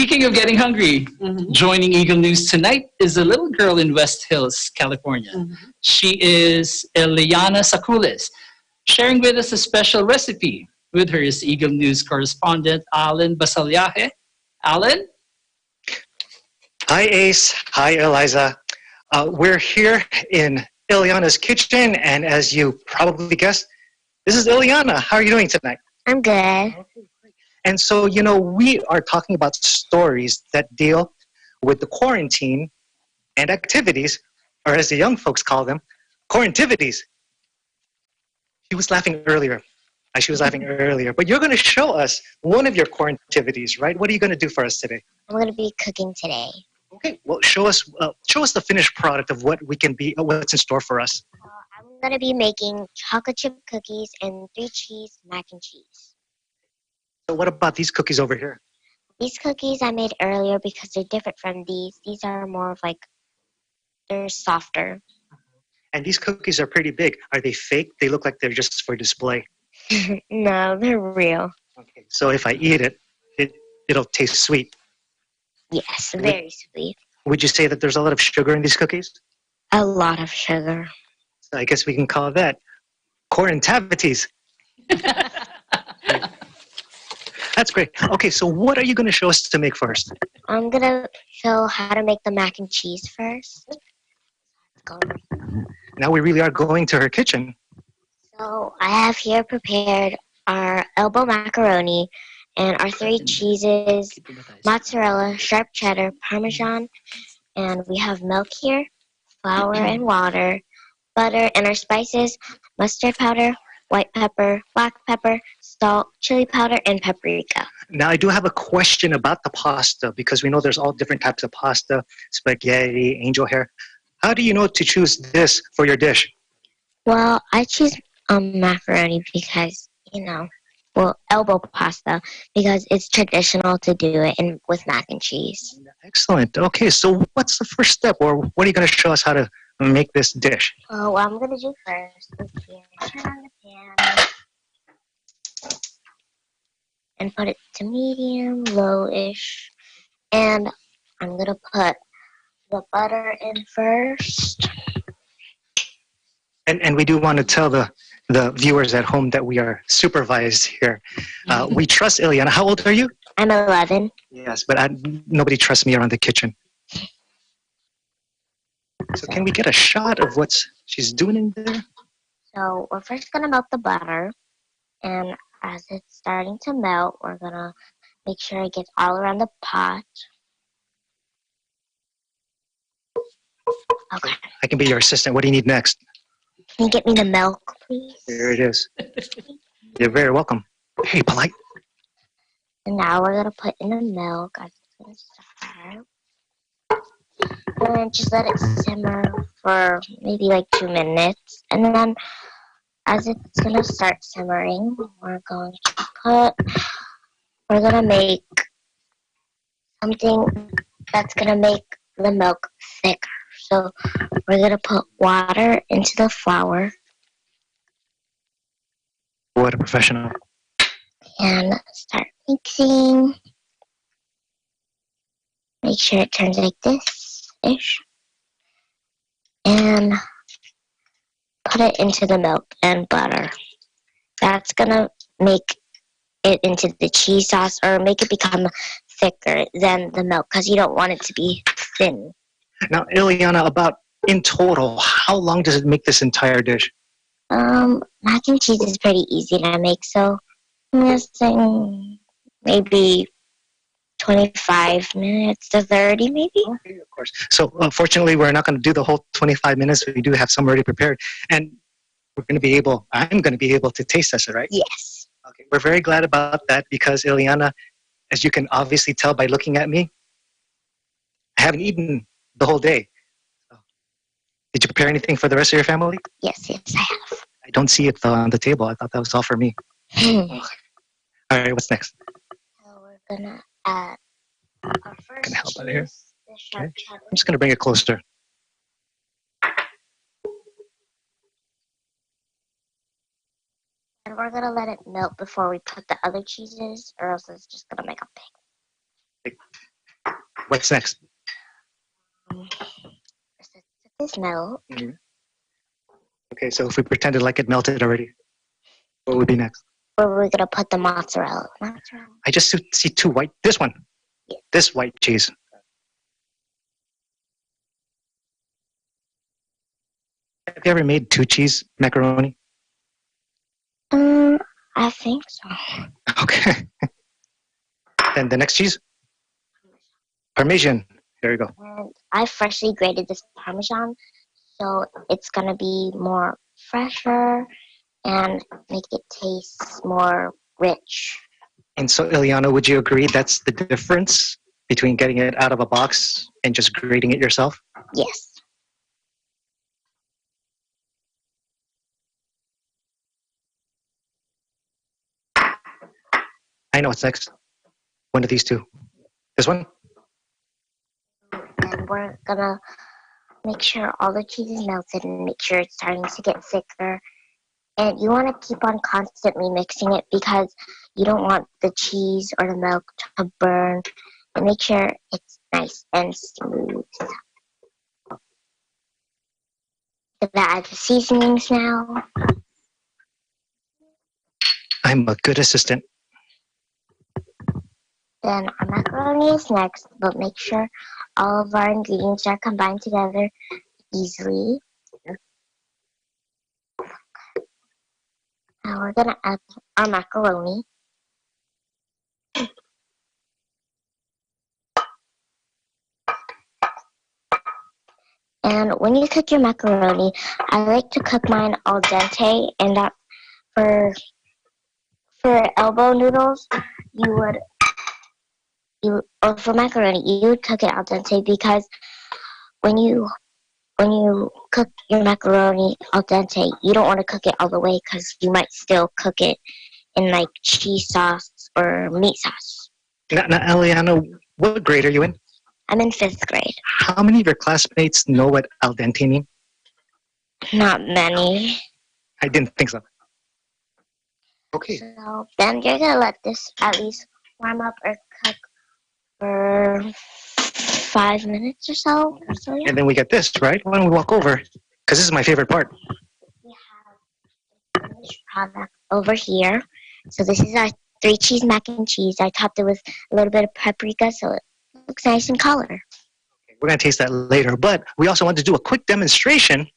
Speaking of getting hungry, joining Eagle News tonight is a little girl in West Hills, California. She is Eliana Sakulis, sharing with us a special recipe. With her is Eagle News correspondent Alan Basalyaje. Alan? Hi, Ace. Hi, Eliza. We're here in Ileana's kitchen, and as you probably guessed, this is Ileana. How are you doing tonight? I'm good. And so, we are talking about stories that deal with the quarantine and activities, or as the young folks call them, quarantivities. She was laughing earlier. She was laughing earlier. But you're going to show us one of your quarantivities, right? What are you going to do for us today? I'm going to be cooking today. Okay. Well, show us the finished product of what what's in store for us. I'm going to be making chocolate chip cookies and 3-cheese mac and cheese. So what about these cookies over here? These cookies I made earlier because they're different from these. These are more of they're softer. And these cookies are pretty big. Are they fake? They look like they're just for display. No, they're real. Okay. So if I eat it, it'll taste sweet. Yes, very sweet. Would you say that there's a lot of sugar in these cookies? A lot of sugar. So I guess we can call that quarantivities. That's great. Okay, so what are you going to show us to make first? I'm going to show how to make the mac and cheese first. Now we really are going to her kitchen. So I have here prepared our elbow macaroni and our 3 cheeses, mozzarella, sharp cheddar, parmesan, and we have milk here, flour and water, butter, and our spices, mustard powder, white pepper, black pepper, salt, chili powder, and paprika. Now I do have a question about the pasta because we know there's all different types of pasta, spaghetti, angel hair. How do you know to choose this for your dish? Well, I choose macaroni because, elbow pasta because it's traditional to do it with mac and cheese. Excellent. Okay, so what's the first step, or what are you going to show us how to make this dish? Oh, what I'm going to do first is turn on the pan and put it to medium, low-ish, and I'm going to put the butter in first. And we do want to tell the viewers at home that we are supervised here. We trust Ileana. How old are you? I'm 11. Yes, but nobody trusts me around the kitchen. So can we get a shot of what she's doing in there? So we're first going to melt the butter. And as it's starting to melt, we're going to make sure it gets all around the pot. Okay. I can be your assistant. What do you need next? Can you get me the milk, please? Here it is. You're very welcome. Hey, polite. And now we're going to put in the milk. As it's going to start. And just let it simmer for maybe 2 minutes. And then as it's going to start simmering, we're going to make something that's going to make the milk thicker. So we're going to put water into the flour. What a professional. And start mixing. Make sure it turns like this-ish. And put it into the milk and butter. That's going to make it into the cheese sauce or make it become thicker than the milk because you don't want it to be thin. Now, Ileana, about in total, how long does it make this entire dish? Mac and cheese is pretty easy to make, so I'm guessing maybe 25 minutes to 30 maybe. Okay, of course. So unfortunately, we're not going to do the whole 25 minutes. We do have some already prepared. And I'm going to be able to taste test it, right? Yes. Okay. We're very glad about that because Ileana, as you can obviously tell by looking at me, I haven't eaten the whole day. Did you prepare anything for the rest of your family? Yes, I have. I don't see it though on the table. I thought that was all for me. All right, what's next? So we're going to add our first Can I help cheese, out of here? the sharp cheddar. I'm just going to bring it closer. And we're going to let it melt before we put the other cheeses or else it's just going to make a pig. What's next? This melt. Okay, so if we pretended like it melted already, what would be next? Where we're gonna put the mozzarella. I just see two white. This one. Yeah. This white cheese. Have you ever made two cheese macaroni? I think so. Okay. And the next cheese? Parmesan. There you go. And I freshly grated this Parmesan, so it's gonna be more fresher and make it taste more rich. And so, Ileana, would you agree that's the difference between getting it out of a box and just grating it yourself? Yes. I know what's next. One of these two. This one? And we're gonna make sure all the cheese is melted and make sure it's starting to get thicker. And you want to keep on constantly mixing it because you don't want the cheese or the milk to burn. And make sure it's nice and smooth. Gonna add the seasonings now. I'm a good assistant. Then our macaroni is next, but make sure all of our ingredients are combined together easily. Now we're gonna add our macaroni. And when you cook your macaroni, I like to cook mine al dente, and that for elbow noodles, or for macaroni, you would cook it al dente because when you cook your macaroni al dente, you don't want to cook it all the way because you might still cook it in like cheese sauce or meat sauce. Now, Eliana, what grade are you in? I'm in 5th grade. How many of your classmates know what al dente mean? Not many. I didn't think so. Okay. So then you're gonna let this at least warm up or cook for 5 minutes or so. Yeah. And then we get this, right? Why don't we walk over? Because this is my favorite part. We have the finished product over here. So this is our 3 cheese mac and cheese. I topped it with a little bit of paprika so it looks nice in color. We're going to taste that later, but we also want to do a quick demonstration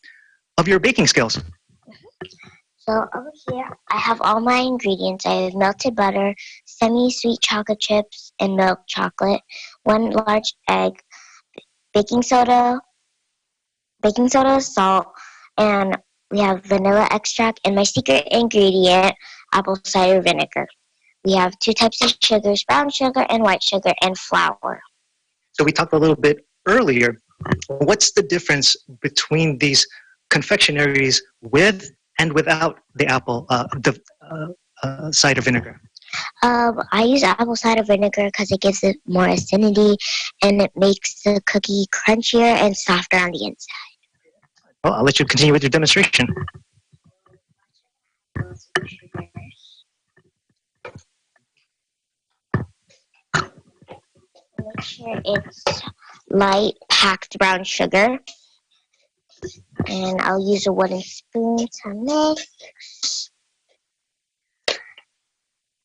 of your baking skills. So over here, I have all my ingredients. I have melted butter, semi-sweet chocolate chips, and milk chocolate, 1 large egg, baking soda, salt, and we have vanilla extract, and my secret ingredient, apple cider vinegar. We have 2 types of sugars, brown sugar and white sugar, and flour. So we talked a little bit earlier. What's the difference between these confectionaries with and without the cider vinegar? I use apple cider vinegar because it gives it more acidity and it makes the cookie crunchier and softer on the inside. Well, I'll let you continue with your demonstration. Make sure it's light packed brown sugar. And I'll use a wooden spoon to mix.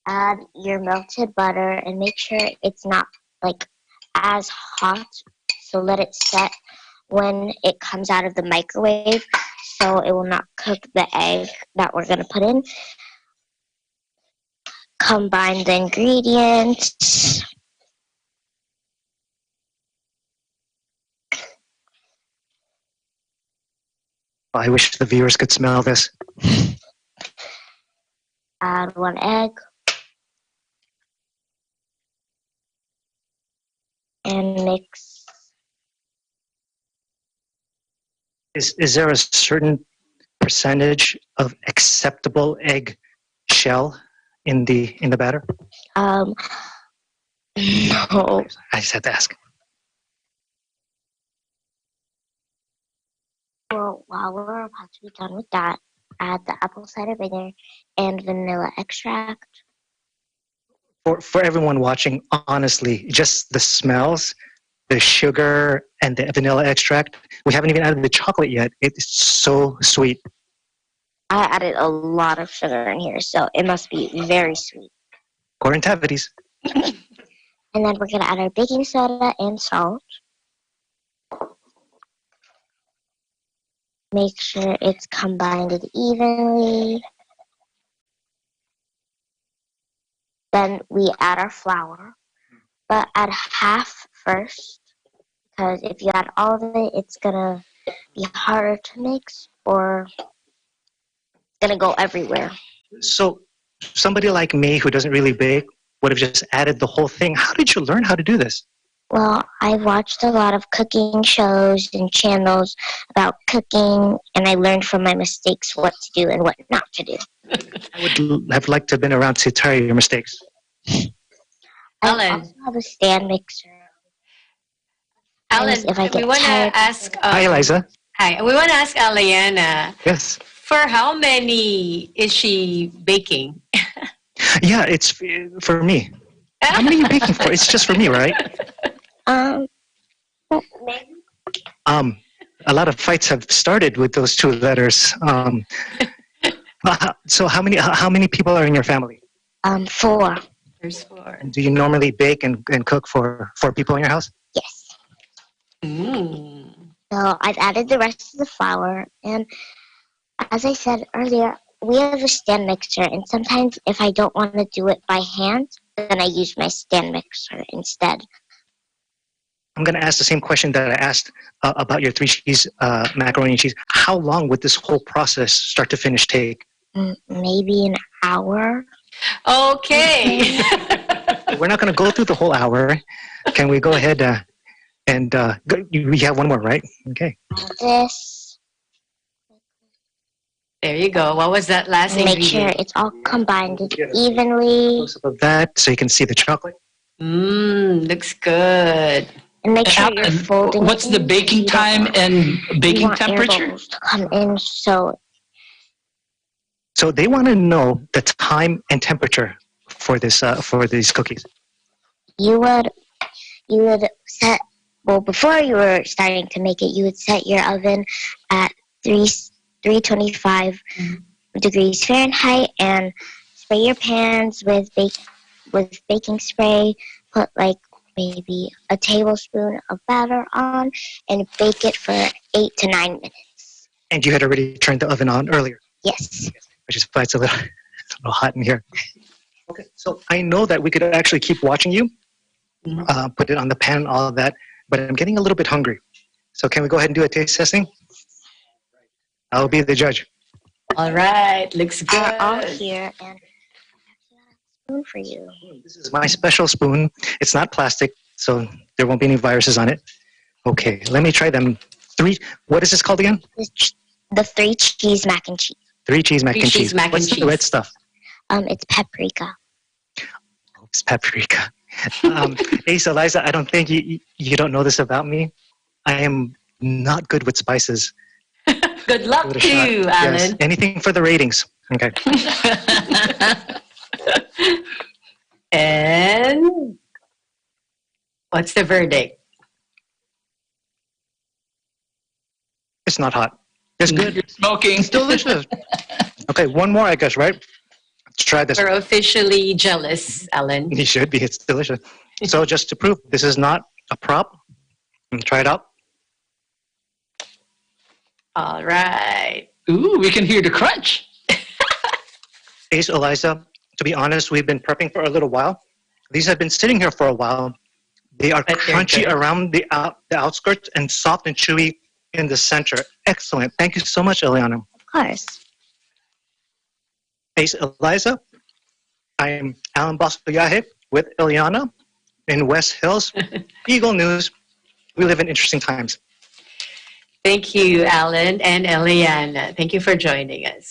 Add your melted butter and make sure it's not like as hot. So let it set when it comes out of the microwave so it will not cook the egg that we're going to put in. Combine the ingredients. I wish the viewers could smell this. Add 1 egg. And mix. Is there a certain percentage of acceptable egg shell in the batter? No. I just had to ask. Well, while we're about to be done with that, add the apple cider vinegar and vanilla extract. For everyone watching, honestly, just the smells the sugar and the vanilla extract. We haven't even added the chocolate yet. It's so sweet. I added a lot of sugar in here, so it must be very sweet. Quarantivities. And then we're going to add our baking soda and salt. Make sure it's combined evenly. Then we add our flour, but add half first, because if you add all of it, it's going to be harder to mix or it's going to go everywhere. So somebody like me who doesn't really bake would have just added the whole thing. How did you learn how to do this? Well, I watched a lot of cooking shows and channels about cooking, and I learned from my mistakes what to do and what not to do. I would have liked to have been around to tell you your mistakes. I Alan. also have a stand mixer. Alan, If I we get want to tired, ask. Hi, Eliza. Hi, we want to ask Aliana. Yes. For how many is she baking? Yeah, it's for me. How many are you baking for? It's just for me, right? Maybe. A lot of fights have started with those two letters. So how many people are in your family? 4. There's 4. Do you normally bake and cook for 4 people in your house? Yes. Mm. So I've added the rest of the flour, and as I said earlier, we have a stand mixer, and sometimes if I don't want to do it by hand, then I use my stand mixer instead. I'm going to ask the same question that I asked about your 3 cheese macaroni and cheese. How long would this whole process, start to finish, take? Maybe an hour. Okay. We're not going to go through the whole hour. Can we go ahead and we have one more, right? Okay. This. There you go. What was that last Make sure ingredient? it's all combined evenly. Close up of that so you can see the chocolate. Looks good. And make sure you're Alan, folding. what's the baking time and baking temperature? Air bubbles to come in, so So they want to know the time and temperature for this for these cookies. you would set. Well, before you were starting to make it, you would set your oven at 325 degrees Fahrenheit and spray your pans with baking spray. Put like maybe a tablespoon of batter on and bake it for 8 to 9 minutes. And you had already turned the oven on earlier, Yes. which is why it's a little hot in here. Okay, so I know that we could actually keep watching you, put it on the pan and all of that, but I'm getting a little bit hungry. So can we go ahead and do a taste testing? I'll be the judge. All right. Looks good. Are all here and spoon for you. This is my special spoon. It's not plastic, so there won't be any viruses on it. Okay, let me try them. What is this called again? The 3 cheese mac and cheese. 3 cheese mac and Three cheese. cheese mac and What's the cheese. red stuff? It's paprika. It's paprika. Ace, Eliza, I don't think you don't know this about me. I am not good with spices. Good luck Give it a to shot. you, Yes. Alan. Anything for the ratings. Okay. And what's the verdict? It's not hot. It's good. You're smoking. It's delicious. Okay, one more, I guess, right? Let's try this. We're officially jealous, Alan. You should be. It's delicious. So just to prove this is not a prop, try it out. All right. Ooh, we can hear the crunch. Ace, Eliza, to be honest, we've been prepping for a little while. These have been sitting here for a while. They are But they're crunchy good. around the outskirts and soft and chewy in the center. Excellent. Thank you so much, Eliana. Of course. Ace, Eliza, I am Alan Bosco-Yahe with Eliana in West Hills. Eagle News. We live in interesting times. Thank you, Alan and Eliana. Thank you for joining us.